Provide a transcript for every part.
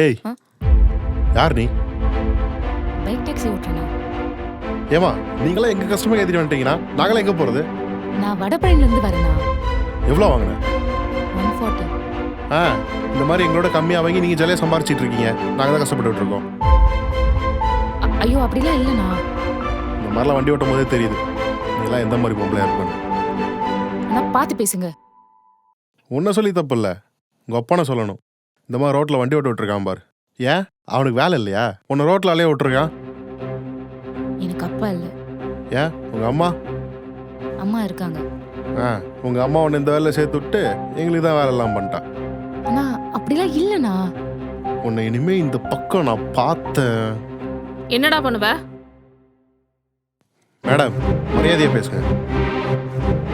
ஏய் ஆ? யார் நீ? பைக் டாக்ஸி ஓட்டுறேண்ணா. ஏமா நீங்களாம் எங்க கஸ்டமர் ஏற்றிட்டு வந்துட்டீங்கன்னா நாங்களாம் எங்கே போகிறது? நான் வடபழனிலேருந்து வரேண்ணா. எவ்வளோ வாங்கினேன்? 140. ஆ இந்த மாதிரி எங்களோட கம்மியாக வாங்கி நீங்கள் ஜாலியாக சம்பாரிச்சிட்டு இருக்கீங்க. நாங்கள் தான் கஷ்டப்பட்டுட்டு இருக்கோம். ஐயோ அப்படிலாம் இல்லைண்ணா. இந்த மாதிரிலாம் வண்டி ஓட்டும் போதே தெரியுது நீங்களாம் எந்த மாதிரி பொம்பளையா இருப்பாங்க. அண்ணா பார்த்து பேசுங்க. உன்னை சொல்லி தப்பு இல்லை, உங்கள் அப்பானை சொல்லணும். இந்த மாதிரி ரோட்டில் வண்டி ஓட்ட விட்டுருக்கான் பார். ஏன் அவனுக்கு வேலை இல்லையா? உன்னை ரோட்டில் அலைய விட்டுருக்கான். எனக்கு அப்பா இல்லை, ஏன் உங்கள் அம்மா? அம்மா இருக்காங்க. ஆ உங்கள் அம்மா உன்னை இந்த வேலையில் சேர்த்து விட்டு எங்களுக்கு தான் வேலையெல்லாம் பண்ணிட்டான். அண்ணா அப்படிலாம் இல்லைண்ணா. உன்னை இனிமே இந்த பக்கம் நான் பார்த்தேன். என்னடா பண்ணுவ? மேடம் மரியாதையாக பேசுங்க.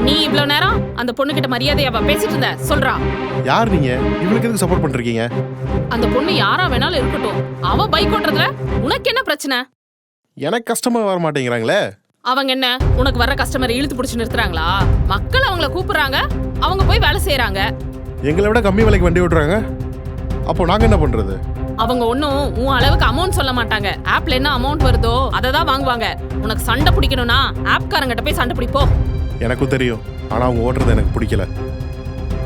நீ இவ்வளவு நேரம் அந்த பொண்ணுகிட்ட மரியாதையாவா பேசிட்டு இருந்த? சொல்றா. யார் நீங்க? இவளுக்கு எதுக்கு சப்போர்ட் பண்றீங்க? அந்த பொண்ணு யாரா வேணாலும் இருக்கட்டும், அவ பைக் ஓட்டுறதுல உனக்கு என்ன பிரச்சனை? எனக்கு கஸ்டமர் வர மாட்டேங்கிறாங்களே. அவங்க என்ன உனக்கு வர்ற கஸ்டமரை இழுத்து பிடிச்சு நிறுத்துறாங்களா? மக்கள் அவங்கள கூப்பிடுறாங்க, அவங்க போய் வேலை செய்யறாங்க. எங்களை விட கம்மி விலைக்கு வண்டி ஓட்டுறாங்க. அப்போ நாங்க என்ன பண்றது? அவங்க ஒன்னும் உன் அளவுக்கு அமௌண்ட் சொல்ல மாட்டாங்க. ஆப்ல என்ன அமௌண்ட் வருதோ அதை தான் வாங்குவாங்க. உனக்கு சண்டை பிடிக்கணும்னா ஆப்காரங்கிட்ட போய் சண்டை பிடிப்போ. எனக்கும் தெரியும், ஆனா அவங்க ஓட்டுறது எனக்கு பிடிக்கல.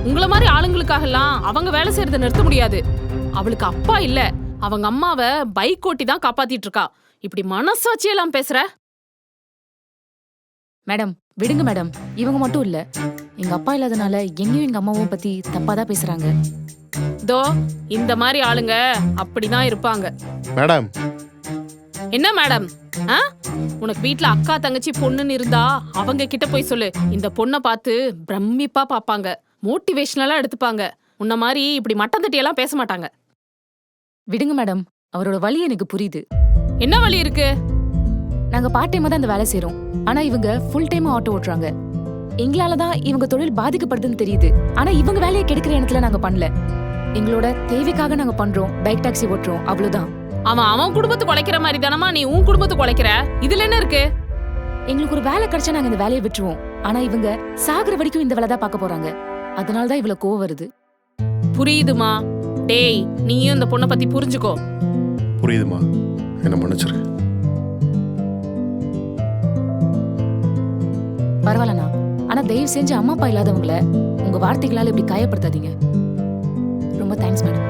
உங்கள மாதிரி ஆளுங்களுக்காக எல்லாம் அவங்க வேலை செய்யறதை நிறுத்த முடியாது. அவளுக்கு அப்பா இல்ல, அவங்க அம்மாவை பைக் ஓட்டி தான் காப்பாத்திட்டு இருக்கா. இப்படி மனசாட்சியெல்லாம் பேசுற? மேடம் விடுங்க மேடம். இவங்க மட்டும் இல்ல, எங்க அப்பா இல்லாதனால என்னையும் எங்க அம்மாவும் பத்தி தப்பா தான் பேசுறாங்க. தோ இந்த மாதிரி ஆளுங்க அப்படிதான் இருப்பாங்க. மேடம் என்ன மேடம்? உனக்கு வீட்ல அக்கா தங்கச்சி பொண்ணுன்னு இருந்தா அவங்க கிட்ட போய் சொல்லு. இந்த பொண்ணை பார்த்து பிரமிப்பா பாப்பாங்க, மோட்டிவேஷனலா எடுத்துப்பாங்க. உன்ன மாதிரி இப்படி மட்டம் தட்டியெல்லாம் பேச மாட்டாங்க. விடுங்க மேடம், அவரோட வலி எனக்கு புரியுது. என்ன வழி இருக்கு? நாங்க பார்ட் டைமா தான் இந்த வேலை செய்றோம், ஆனா இவங்க ஃபுல் டைமா ஆட்டோ ஓட்டுறாங்க. எங்களால தான் இவங்க தொழில் பாதிக்கப்படுதுன்னு தெரியுது, ஆனா இவங்க வேலையை கெடுக்கிற இடத்துல நாங்க பண்ணல. எங்களோட தேவைக்காக நாங்க பண்றோம், பைக் டாக்ஸி ஓட்டுறோம், அவ்வளவுதான். அவன் குடும்பத்துக்கு உழைக்கிற மாதிரி தானமா நீ உன் குடும்பத்துக்கு உழைக்கிற. இதுல என்ன இருக்கு? எங்களுக்கு ஒரு வேலை கிடைச்சா நாங்க இந்த வேலையை விட்டுருவோம், ஆனா இவங்க சாகுற வரைக்கும் இந்த வேலை தான் பார்க்க போறாங்க. அதனாலதான் இவ்வளவு கோவம் வருது. புரியுதுமா? டேய் நீயும் இந்த பொண்ணை பத்தி புரிஞ்சுக்கோ. புரியுதுமா, என்ன மன்னிச்சிரு. பரவாயில்லண்ணா, ஆனா தயவு செஞ்சு அம்மா அப்பா இல்லாதவங்கள உங்க வார்த்தைகளால இப்படி காயப்படுத்தாதீங்க. ரொம்ப தேங்க்ஸ் மேடம்.